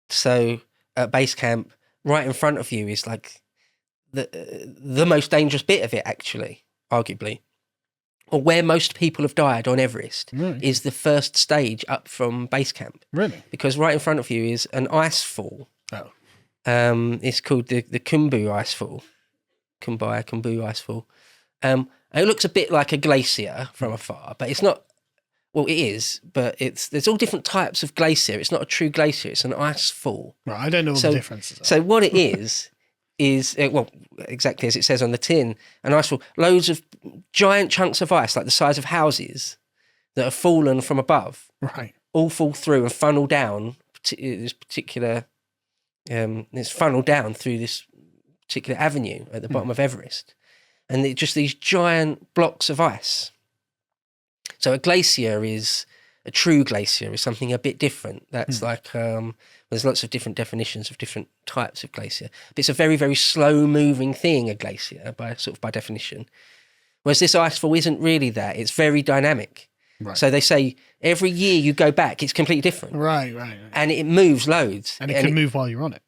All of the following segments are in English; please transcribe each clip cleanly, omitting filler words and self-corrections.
So at base camp, right in front of you is like the most dangerous bit of it, actually, arguably. Or where most people have died on Everest is the first stage up from base camp. Really? Because right in front of you is an ice fall. Oh. It's called the Khumbu ice fall. Khumbu ice fall. It looks a bit like a glacier from afar, but it's not. Well, it is, but there's all different types of glacier. It's not a true glacier. It's an ice fall. Right, I don't know what the differences are. So what it is well, exactly as it says on the tin, an ice fall. Loads of giant chunks of ice, like the size of houses, that have fallen from above. Right. All fall through and funnel down this particular. It's funneled down through this particular avenue at the bottom of Everest, and just these giant blocks of ice. So a true glacier is something a bit different. That's like, there's lots of different definitions of different types of glacier. But it's a very, very slow moving thing, a glacier, by definition. Whereas this icefall isn't really that. It's very dynamic. Right. So they say every year you go back, it's completely different. Right. And it moves loads. And it can move while you're on it.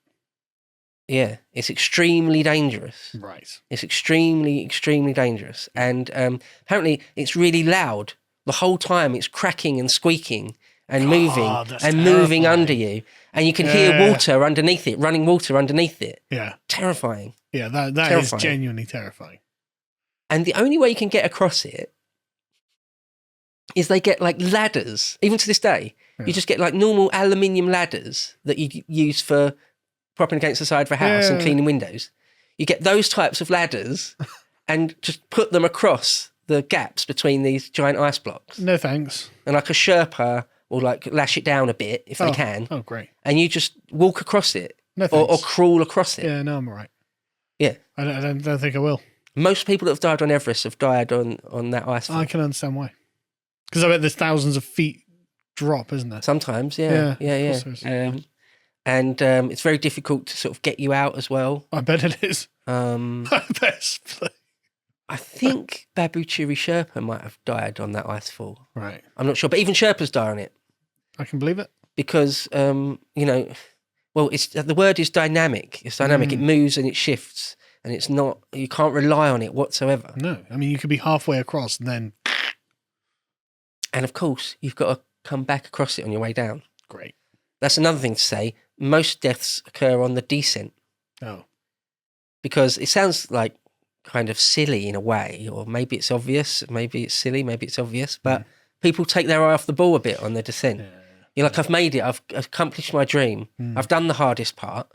Yeah, it's extremely dangerous. Right. It's extremely, extremely dangerous. And apparently it's really loud. The whole time it's cracking and squeaking and moving under you. And you can hear water underneath it, running water underneath it. Yeah. Terrifying. Yeah, that is genuinely terrifying. And the only way you can get across it is they get like ladders, even to this day. Yeah. You just get like normal aluminium ladders that you use for propping against the side of a house and cleaning windows. You get those types of ladders and just put them across the gaps between these giant ice blocks. No thanks. And like a Sherpa will like lash it down a bit if they can. Oh, great. And you just walk across it. No thanks. Or crawl across it. Yeah, no, I'm all right. Yeah. I don't think I will. Most people that have died on Everest have died on that ice fall. I can understand why. Because I bet there's thousands of feet drop, isn't there? Sometimes, yeah. And it's very difficult to sort of get you out as well. I bet it is. I think Babu Chiri Sherpa might have died on that ice fall. Right. I'm not sure, but even Sherpas die on it. I can believe it. Because, the word is dynamic. It's dynamic. It moves and it shifts. And it's not, you can't rely on it whatsoever. No. I mean, you could be halfway across and then... And of course, you've got to come back across it on your way down. Great. That's another thing to say. Most deaths occur on the descent. Oh. Because it sounds like kind of silly in a way, or maybe it's obvious, maybe it's silly, maybe it's obvious, but people take their eye off the ball a bit on the descent. Yeah. You're like, I've made it, I've accomplished my dream, I've done the hardest part.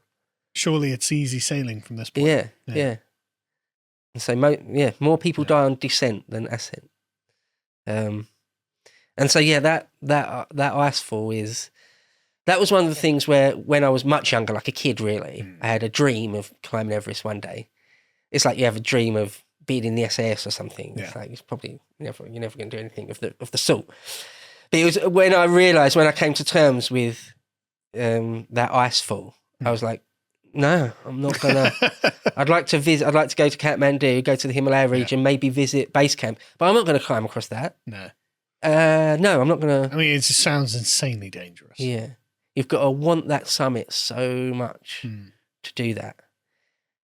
Surely it's easy sailing from this point. Yeah. And so, more people die on descent than ascent. And so, that ice fall that was one of the things where when I was much younger, like a kid really, I had a dream of climbing Everest one day. It's like you have a dream of being in the SAS or something. Yeah. It's like it's probably you're never going to do anything of the sort. But it was when I realised, when I came to terms with that ice fall, I was like, no, I'm not gonna. I'd like to visit. I'd like to go to Kathmandu, go to the Himalaya region, maybe visit base camp, but I'm not going to climb across that. No. No, I'm not going to. I mean, it just sounds insanely dangerous. Yeah, you've got to want that summit so much to do that.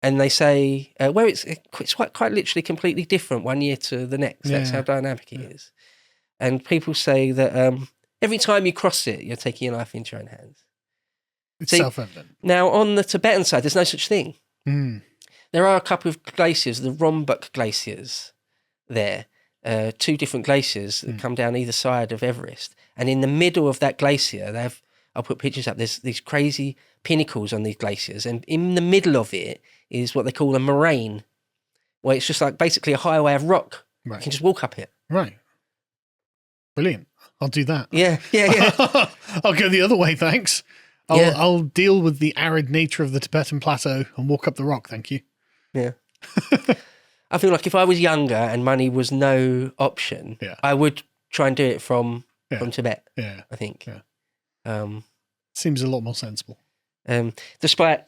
And they say, where it's quite literally completely different one year to the next. That's how dynamic it is. And people say that every time you cross it, you're taking your life into your own hands. It's self-evident. Now, on the Tibetan side, there's no such thing. There are a couple of glaciers, the Rombuk glaciers there, two different glaciers that come down either side of Everest. And in the middle of that glacier, I'll put pictures up, there's these crazy pinnacles on these glaciers. And in the middle of it is what they call a moraine, where it's just like basically a highway of rock. Right. You can just walk up it. Right. Brilliant. I'll do that. Yeah. I'll go the other way, thanks. I'll deal with the arid nature of the Tibetan plateau and walk up the rock, thank you. Yeah. I feel like if I was younger and money was no option, I would try and do it from Tibet. Yeah. I think. Yeah. Seems a lot more sensible. Despite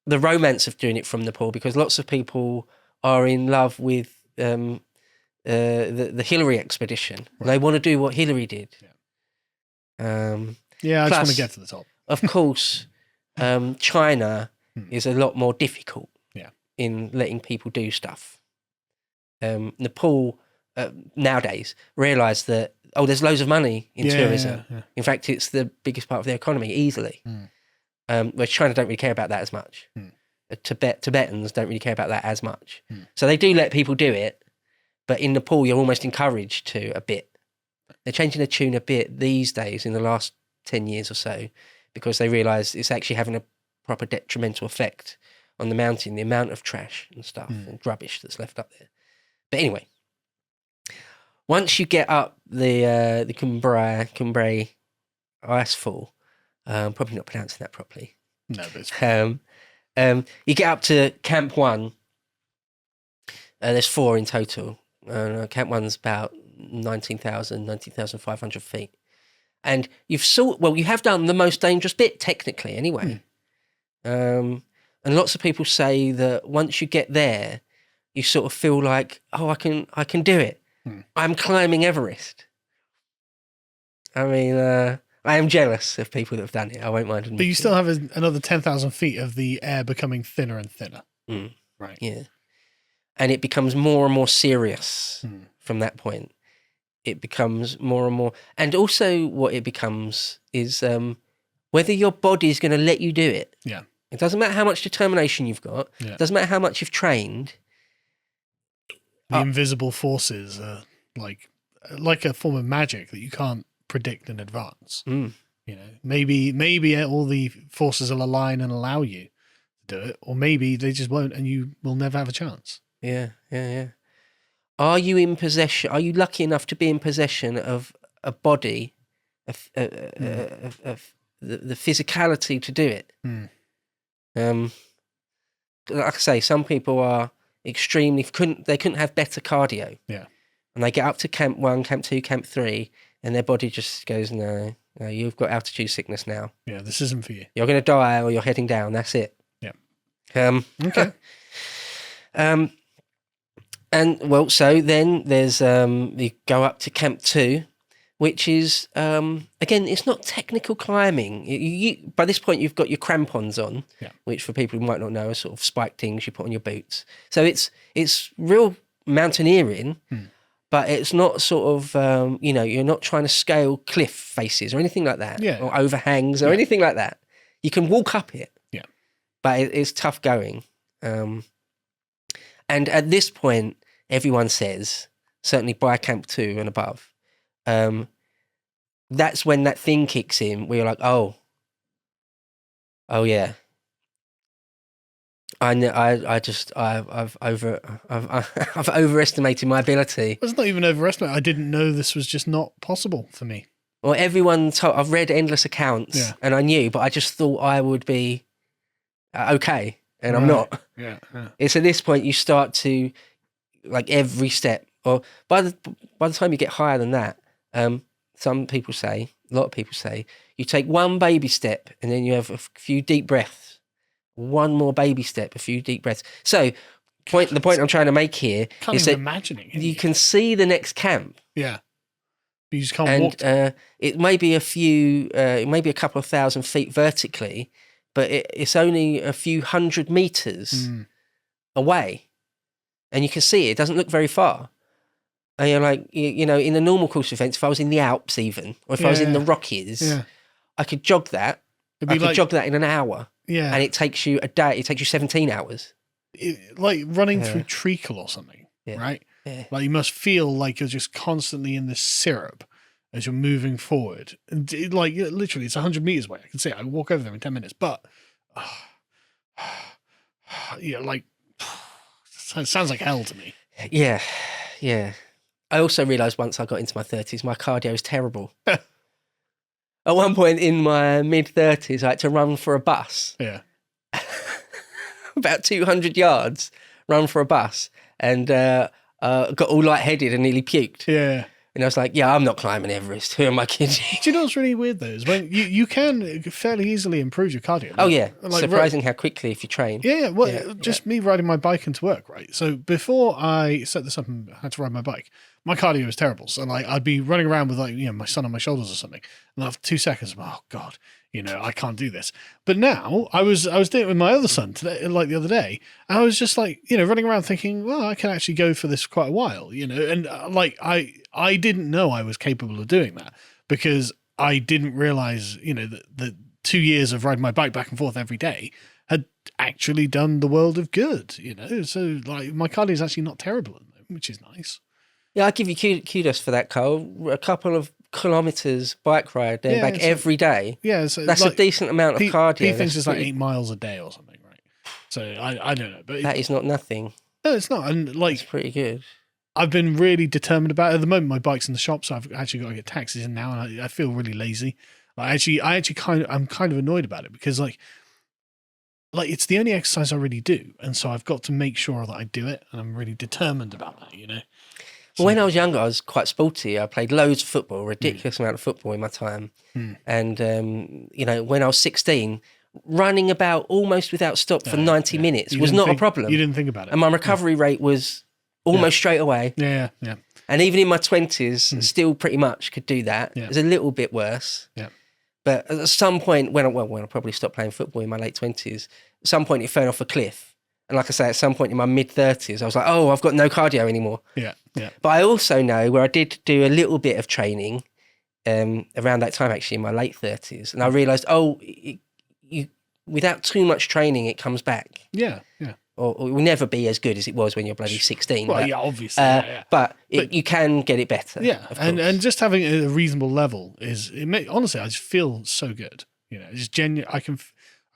the romance of doing it from Nepal, because lots of people are in love with the Hillary expedition. Right. They want to do what Hillary did. I just want to get to the top. Of course, China is a lot more difficult Yeah. in letting people do stuff. Nepal nowadays realise that, there's loads of money in tourism. Yeah. In fact, it's the biggest part of their economy easily. Whereas China don't really care about that as much. Tibetans don't really care about that as much. So they do let people do it, but in Nepal you're almost encouraged to a bit. They're changing the tune a bit these days in the last 10 years or so, because they realise it's actually having a proper detrimental effect on the mountain, the amount of trash and stuff and rubbish that's left up there. But anyway, once you get up the Cumbrae icefall, probably not pronouncing that properly. No, but it's you get up to Camp 1. There's 4 in total. Camp 1's about 19,500 feet. And you have done the most dangerous bit, technically, anyway. And lots of people say that once you get there, you sort of feel like, I can do it. I'm climbing Everest. I mean, I am jealous of people that have done it. I won't mind admitting. But you still have another 10,000 feet of the air becoming thinner and thinner. Right. Yeah. And it becomes more and more serious from that point. It becomes more and more. And also what it becomes is whether your body is going to let you do it. Yeah. It doesn't matter how much determination you've got. Yeah. It doesn't matter how much you've trained. The invisible forces are like a form of magic that you can't predict in advance. You know, maybe all the forces will align and allow you to do it, or maybe they just won't, and you will never have a chance. Yeah. Are you in possession? Are you lucky enough to be in possession of a body, of the physicality to do it? Like I say, some people are extremely couldn't have better cardio. Yeah. And they get up to Camp 1, Camp 2, Camp 3, and their body just goes, no, you've got altitude sickness now. Yeah, this isn't for you. You're going to die or you're heading down. That's it. Yeah. Okay. And so then there's you go up to Camp 2, which is again, it's not technical climbing. You by this point you've got your crampons on, which for people who might not know are sort of spiked things you put on your boots. So it's real mountaineering, but it's not sort of you're not trying to scale cliff faces or anything like that, or overhangs or anything like that. You can walk up it, but it's tough going. And at this point, everyone says, certainly by Camp 2 and above, that's when that thing kicks in where you're like, oh yeah. I've overestimated my ability. It's not even overestimated. I didn't know this was just not possible for me. Well, I've read endless accounts and I knew, but I just thought I would be okay. And I'm not. Yeah. It's at this point you start to, like every step, or by the time you get higher than that, some people say, a lot of people say, you take one baby step and then you have a few deep breaths. One more baby step, a few deep breaths. So the point I'm trying to make here is that imagining it. You can see the next camp. Yeah. But you just can't walk. It may be a couple of thousand feet vertically, but it's only a few hundred meters away. And you can see it doesn't look very far. And you're like, in a normal course of events, if I was in the Alps even, or if I was in the Rockies, I could jog that. I could jog that in an hour. Yeah. And it takes you a day. It takes you 17 hours. Like running through treacle or something, right? Yeah. Like you must feel like you're just constantly in this syrup as you're moving forward. And literally, it's 100 meters away. I can see it. I walk over there in 10 minutes. But, it sounds like hell to me. Yeah. I also realised once I got into my 30s, my cardio is terrible. At one point in my mid-30s, I had to run for a bus. Yeah. About 200 yards, run for a bus, and got all lightheaded and nearly puked. Yeah. And I was like, I'm not climbing Everest. Who am I kidding? Do you know what's really weird, though? Is when you can fairly easily improve your cardio. Oh, yeah. Surprising how quickly if you train. Yeah. Well, me riding my bike into work, right? So before I set this up and had to ride my bike, my cardio was terrible. So I'd be running around with my son on my shoulders or something. And after 2 seconds, oh God, I can't do this. But now I was doing it with my other son today, like the other day, and I was just like, running around thinking, well, I can actually go for this for quite a while, and like I didn't know I was capable of doing that because I didn't realize, that the 2 years of riding my bike back and forth every day had actually done the world of good, So like my cardio is actually not terrible at the moment, which is nice. Yeah, I give you kudos for that, Carl. A couple of kilometres bike ride there back every day. Yeah, so that's a decent amount of cardio. He thinks it's like 8 miles a day or something, right? So I don't know, but that is not nothing. No, it's not, and like it's pretty good. I've been really determined about it. At the moment, my bike's in the shop, so I've actually got to get taxis in now, and I feel really lazy. I'm kind of annoyed about it because like it's the only exercise I really do, and so I've got to make sure that I do it, and I'm really determined about that, So, when I was younger, I was quite sporty. I played loads of football, a ridiculous amount of football in my time. And, when I was 16, running about almost without stop for 90 minutes was not a problem. You didn't think about it. And my recovery rate was almost straight away. Yeah. And even in my 20s, still pretty much could do that. Yeah. It was a little bit worse. Yeah. But at some point, when I probably stopped playing football in my late 20s, at some point it fell off a cliff. And like I say, at some point in my mid-30s, I was like, oh, I've got no cardio anymore. Yeah. But I also know where I did do a little bit of training around that time, actually, in my late 30s. And I realised, without too much training, it comes back. Yeah. Or it will never be as good as it was when you're bloody 16. Well, obviously. But you can get it better. Yeah, and just having a reasonable level honestly, I just feel so good. Just genuine. I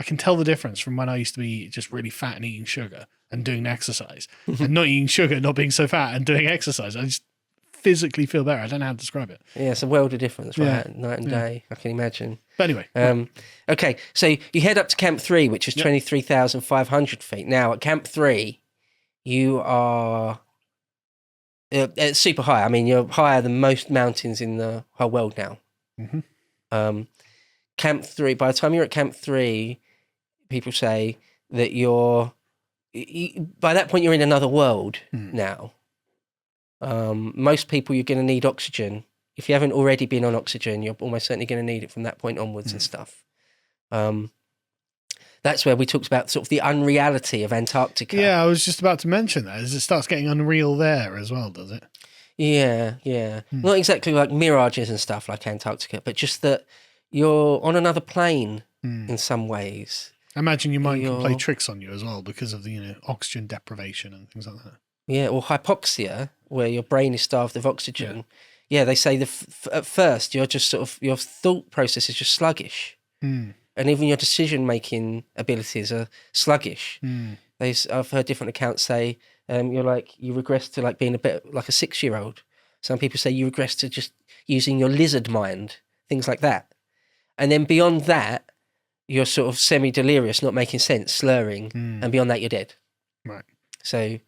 can tell the difference from when I used to be just really fat and eating sugar and doing exercise, and not eating sugar, not being so fat and doing exercise. I just physically feel better. I don't know how to describe it. Yeah, it's a world of difference, right? Night and day, I can imagine. But anyway. Okay, so you head up to Camp 3, which is 23,500 feet. Now, at Camp 3, you are super high. I mean, you're higher than most mountains in the whole world now. Mm-hmm. Camp 3, by the time you're at Camp 3, people say that by that point, you're in another world now. Most people, you're going to need oxygen. If you haven't already been on oxygen, you're almost certainly going to need it from that point onwards and stuff. That's where we talked about sort of the unreality of Antarctica. Yeah, I was just about to mention that. It starts getting unreal there as well, does it? Yeah. Not exactly like mirages and stuff like Antarctica, but just that you're on another plane in some ways. I imagine your mind can play tricks on you as well because of the oxygen deprivation and things like that. Yeah, or hypoxia, where your brain is starved of oxygen. Yeah, they say at first you're just sort of, your thought process is just sluggish. And even your decision-making abilities are sluggish. I've heard different accounts say you regress to like being a bit like a 6-year-old. Some people say you regress to just using your lizard mind, things like that. And then beyond that, you're sort of semi-delirious, not making sense, slurring. And beyond that, you're dead. Right. So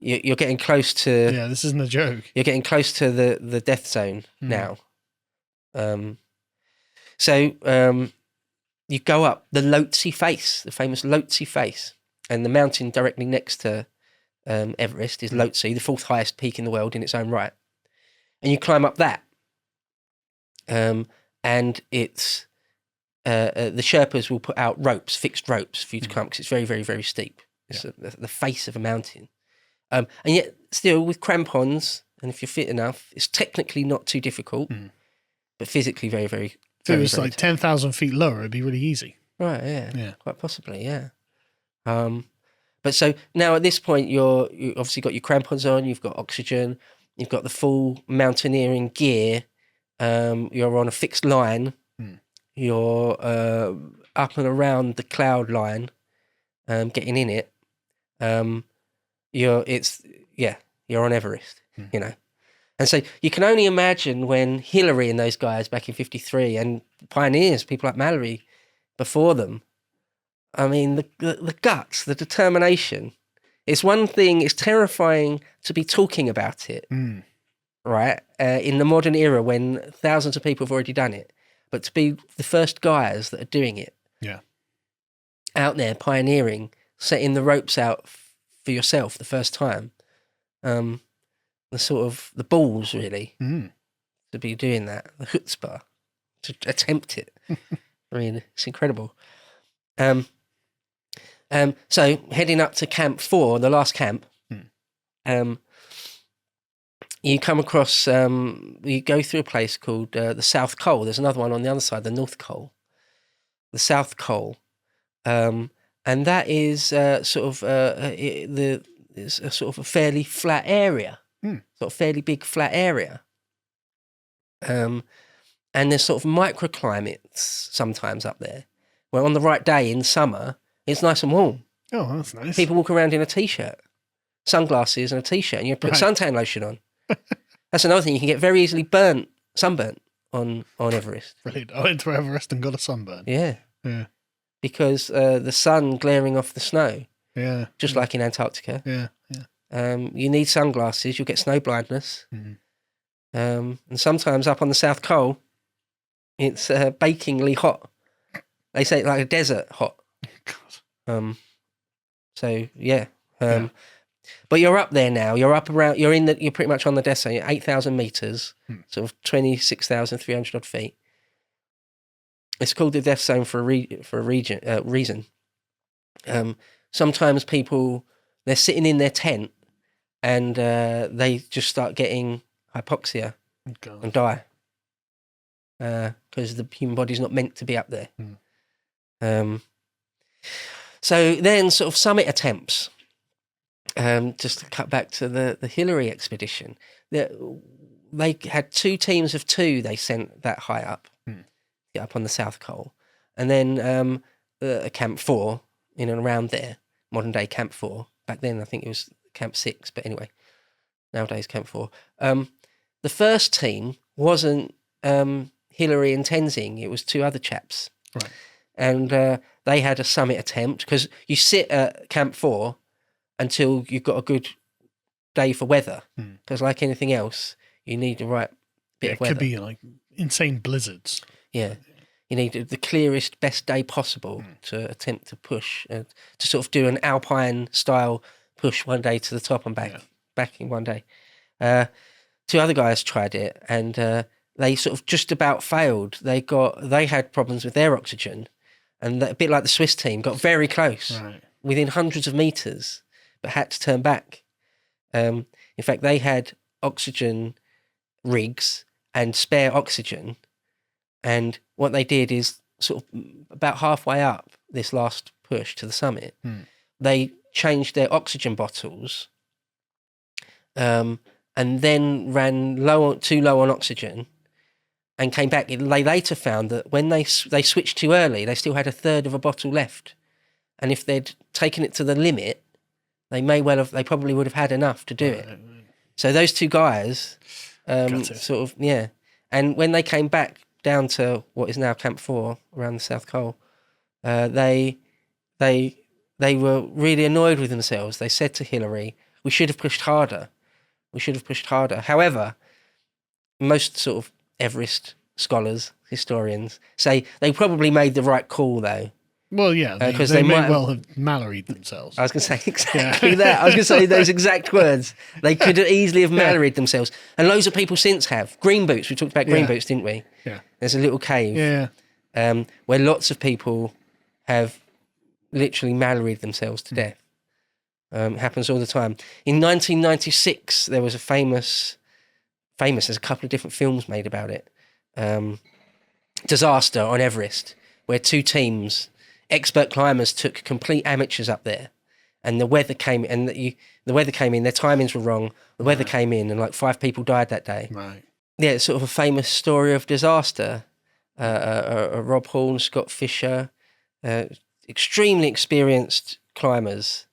you're getting close to... Yeah, this isn't a joke. You're getting close to the death zone now. So you go up the Lhotse face, the famous Lhotse face, and the mountain directly next to Everest is Lhotse, the 4th highest peak in the world in its own right. And you climb up that. And it's the Sherpas will put out fixed ropes for you to climb because it's very, very, very steep. It's the face of a mountain. And yet still with crampons, and if you're fit enough, it's technically not too difficult, but physically very, very... If it was like 10,000 feet lower, it'd be really easy. Right, yeah. Quite possibly, yeah. But so now at this point, you obviously got your crampons on, you've got oxygen, you've got the full mountaineering gear, you're on a fixed line, you're up and around the cloud line, getting in it. You're on Everest, And so you can only imagine when Hillary and those guys back in 53 and pioneers, people like Mallory before them, I mean, the guts, the determination. It's one thing, it's terrifying to be talking about it, right? In the modern era when thousands of people have already done it. But to be the first guys that are doing it, out there pioneering, setting the ropes out for yourself the first time, the balls really to be doing that, the chutzpah to attempt it. I mean, it's incredible. So heading up to Camp 4, the last camp, you come across, you go through a place called the South Col. There's another one on the other side, the North Col. The South Col. And that is it's a sort of a fairly flat area, sort of fairly big flat area. And there's sort of microclimates sometimes up there, where on the right day in summer, it's nice and warm. Oh, that's nice. People walk around in a T-shirt, sunglasses and a T-shirt, and you put suntan lotion on. That's another thing. You can get very easily sunburnt on Everest. Brilliant. I went to Everest and got a sunburn. Yeah. Yeah. Because the sun glaring off the snow. Yeah. Just like in Antarctica. Yeah. Yeah. You need sunglasses. You'll get snow blindness. Mm. And sometimes up on the South Col, it's bakingly hot. They say it's like a desert hot. God. So yeah. But you're up there now. You're up around. You're pretty much on the desert. You're 8,000 meters, sort of 26,300 odd feet. It's called the death zone for a reason. Sometimes people, they're sitting in their tent and they just start getting hypoxia and die because the human body's not meant to be up there. So then sort of summit attempts, just to cut back to the Hillary expedition, they had 2 teams of 2 they sent that high up, up on the South Col. And then Camp 4 in and around there, modern day Camp 4. Back then I think it was Camp 6, but anyway, nowadays Camp 4. The first team wasn't Hillary and Tenzing, it was 2 other chaps. Right. And they had a summit attempt, because you sit at Camp 4 until you've got a good day for weather. Because like anything else, you need the right bit of weather. It could be like insane blizzards. Yeah. You need the clearest, best day possible to attempt to push, to sort of do an Alpine style push one day to the top and back in one day. 2 other guys tried it and they sort of just about failed. They had problems with their oxygen, and a bit like the Swiss team, got very close, within hundreds of meters, but had to turn back. In fact, they had oxygen rigs and spare oxygen. And what they did is sort of about halfway up this last push to the summit, they changed their oxygen bottles and then ran too low on oxygen and came back. They later found that when they switched too early, they still had a third of a bottle left. And if they'd taken it to the limit, they probably would have had enough to do it. So those 2 guys, sort of, And when they came back down to what is now Camp 4 around the South Col, they were really annoyed with themselves. They said to Hillary, "We should have pushed harder. We should have pushed harder." However, most sort of Everest scholars, historians, say they probably made the right call, though. Well, yeah, because they may well have Malloried themselves. I was going to say exactly that. I was going to say those exact words. They could easily have Malloried themselves. And loads of people since have. Green boots, we talked about green boots, didn't we? Yeah. There's a little cave where lots of people have literally Malloried themselves to death. It happens all the time. In 1996, there was a famous, there's a couple of different films made about it, disaster on Everest, where 2 teams, expert climbers, took complete amateurs up there, and the weather came in, their timings were wrong, the weather came in, and like 5 people died that day. Right. Yeah, it's sort of a famous story of disaster. Rob Hall, Scott Fisher, extremely experienced climbers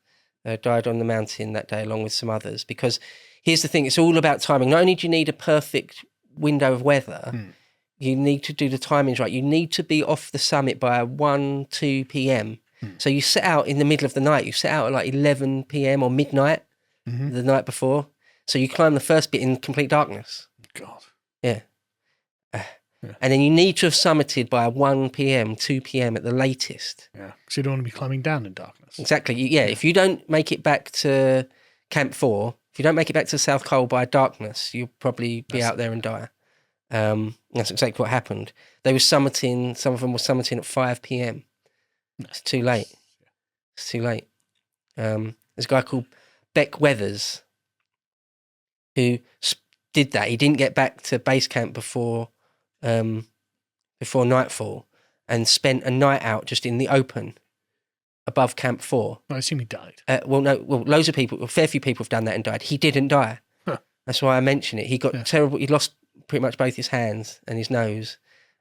died on the mountain that day along with some others, because here's the thing, it's all about timing. Not only do you need a perfect window of weather, you need to do the timings right. You need to be off the summit by 2 p.m. So you set out in the middle of the night. You set out at like 11 p.m. or midnight the night before. So you climb the first bit in complete darkness. God. Yeah. And then you need to have summited by 1 p.m., 2 p.m. at the latest. Yeah, because you don't want to be climbing down in darkness. Exactly. Yeah, if you don't make it back to Camp 4, if you don't make it back to the South Col by darkness, you'll probably be out there and die. That's exactly what happened. They were summiting, some of them were summiting at 5 p.m. It's too late. It's too late. There's a guy called Beck Weathers who did that. He didn't get back to base camp before nightfall and spent a night out just in the open above Camp 4. I assume he died. Loads of people, a fair few people have done that and died. He didn't die. Huh. That's why I mention it. He got terrible. He lost pretty much both his hands and his nose,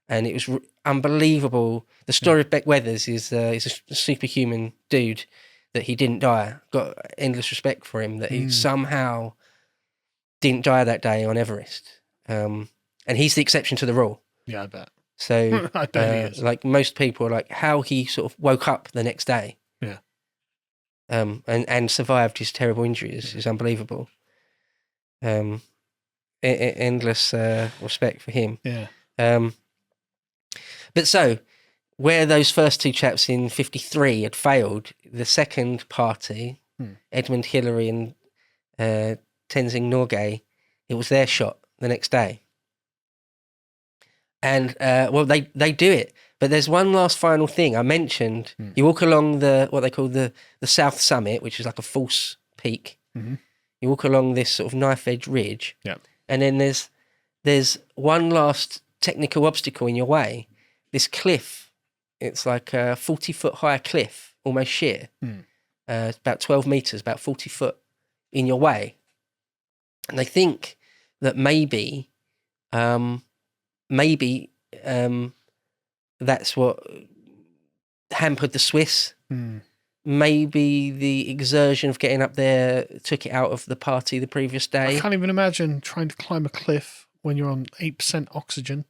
and it was unbelievable. The story of Beck Weathers is he's a superhuman dude that he didn't die. Got endless respect for him that he somehow didn't die that day on Everest. And he's the exception to the rule. Yeah, I bet. So, I bet he is. like most people, like how he sort of woke up the next day, and survived his terrible injuries is unbelievable. Endless respect for him. Yeah. But so, where those first two chaps in 53 had failed, the second party, Edmund, Hillary, and Tenzing Norgay, it was their shot the next day. And, they do it. But there's one last final thing. I mentioned, you walk along what they call the South Summit, which is like a false peak. Mm-hmm. You walk along this sort of knife-edge ridge. Yeah. And then there's one last technical obstacle in your way. This cliff. It's like a 40-foot high cliff, almost sheer. It's about 12 metres, about 40 foot in your way. And they think that maybe that's what hampered the Swiss. Maybe the exertion of getting up there took it out of the party the previous day. I can't even imagine trying to climb a cliff when you're on 8% oxygen.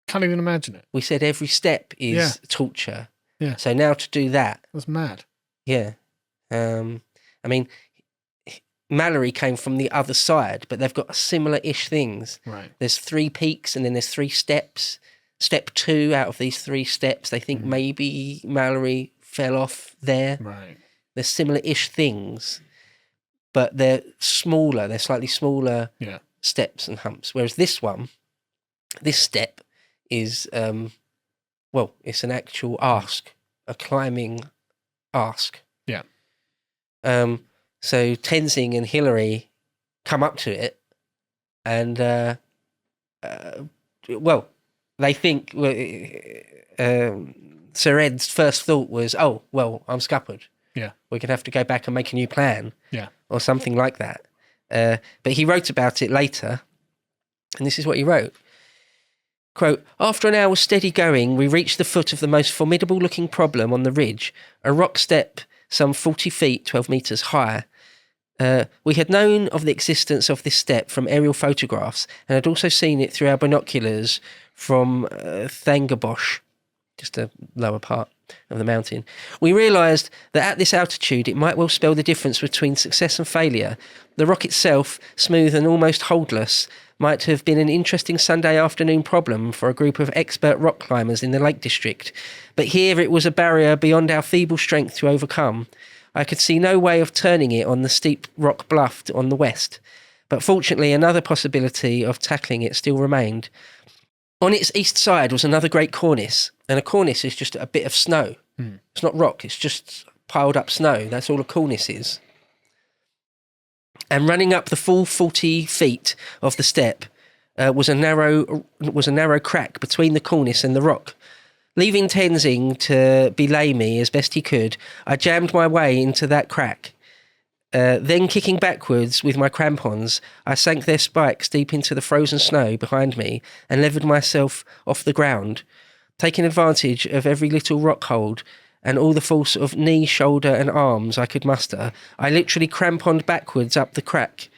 Can't even imagine it. We said every step is torture. Yeah. So now to do that. That's mad. Yeah. I mean, Mallory came from the other side, but they've got similar-ish things. Right. There's 3 peaks and then there's 3 steps. Step 2 out of these 3 steps, they think maybe Mallory fell off there. Right. They're similar-ish things, but they're smaller. They're slightly smaller steps and humps. Whereas this step is, it's an actual ask, a climbing ask. Yeah. So Tenzing and Hillary come up to it, and they think Sir Ed's first thought was, I'm scuppered. Yeah, we're gonna have to go back and make a new plan. Yeah, or something like that. But he wrote about it later, and this is what he wrote. Quote, after an hour's steady going, we reached the foot of the most formidable looking problem on the ridge, a rock step some 40 feet, 12 metres high. We had known of the existence of this step from aerial photographs and had also seen it through our binoculars from Thangabosh, just a lower part of the mountain. We realised that at this altitude it might well spell the difference between success and failure. The rock itself, smooth and almost holdless, might have been an interesting Sunday afternoon problem for a group of expert rock climbers in the Lake District, but here it was a barrier beyond our feeble strength to overcome. I could see no way of turning it on the steep rock bluff on the west, but fortunately another possibility of tackling it still remained. On its east side was another great cornice, and a cornice is just a bit of snow. It's not rock, it's just piled up snow. That's all a cornice is. And running up the full 40 feet of the step was a narrow crack between the cornice and the rock. Leaving Tenzing to belay me as best he could, I jammed my way into that crack. Then kicking backwards with my crampons, I sank their spikes deep into the frozen snow behind me and levered myself off the ground, taking advantage of every little rock hold and all the force of knee, shoulder and arms I could muster. I literally cramponed backwards up the crack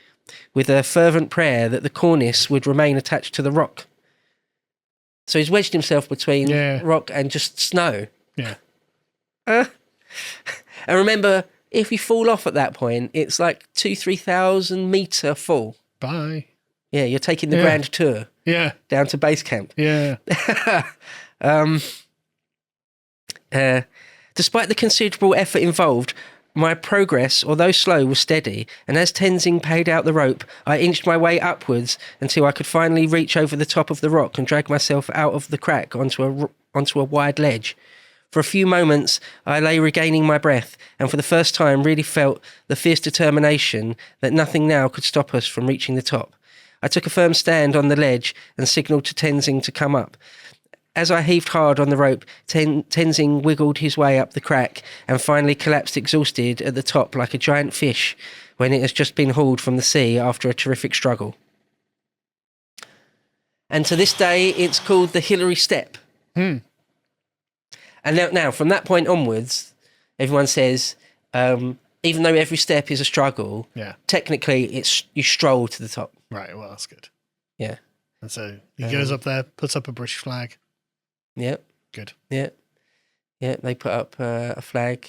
with a fervent prayer that the cornice would remain attached to the rock. So he's wedged himself between rock and just snow. Yeah. And remember, if you fall off at that point, it's like 2,000-3,000 metre fall. Bye. Yeah, you're taking the grand tour. Yeah. Down to base camp. Yeah. Despite the considerable effort involved, My progress, although slow, was steady, and as Tenzing paid out the rope, I inched my way upwards until I could finally reach over the top of the rock and drag myself out of the crack onto a wide ledge. For a few moments, I lay regaining my breath, and for the first time really felt the fierce determination that nothing now could stop us from reaching the top. I took a firm stand on the ledge and signalled to Tenzing to come up. As I heaved hard on the rope, Tenzing wiggled his way up the crack and finally collapsed exhausted at the top like a giant fish when it has just been hauled from the sea after a terrific struggle. And to this day, it's called the Hillary Step. And now, from that point onwards, everyone says, even though every step is a struggle, technically you stroll to the top. Right, well, that's good. Yeah. And so he goes up there, puts up a British flag. Yep. Good. Yeah. Yeah, they put up a flag.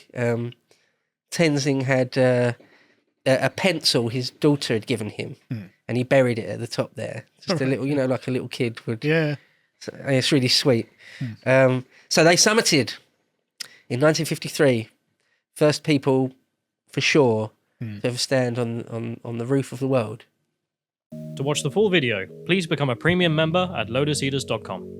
Tenzing had a pencil his daughter had given him, and he buried it at the top there. Just a little, like a little kid would. Yeah. So, it's really sweet. So they summited in 1953. First people, for sure, to ever stand on the roof of the world. To watch the full video, please become a premium member at lotuseaters.com.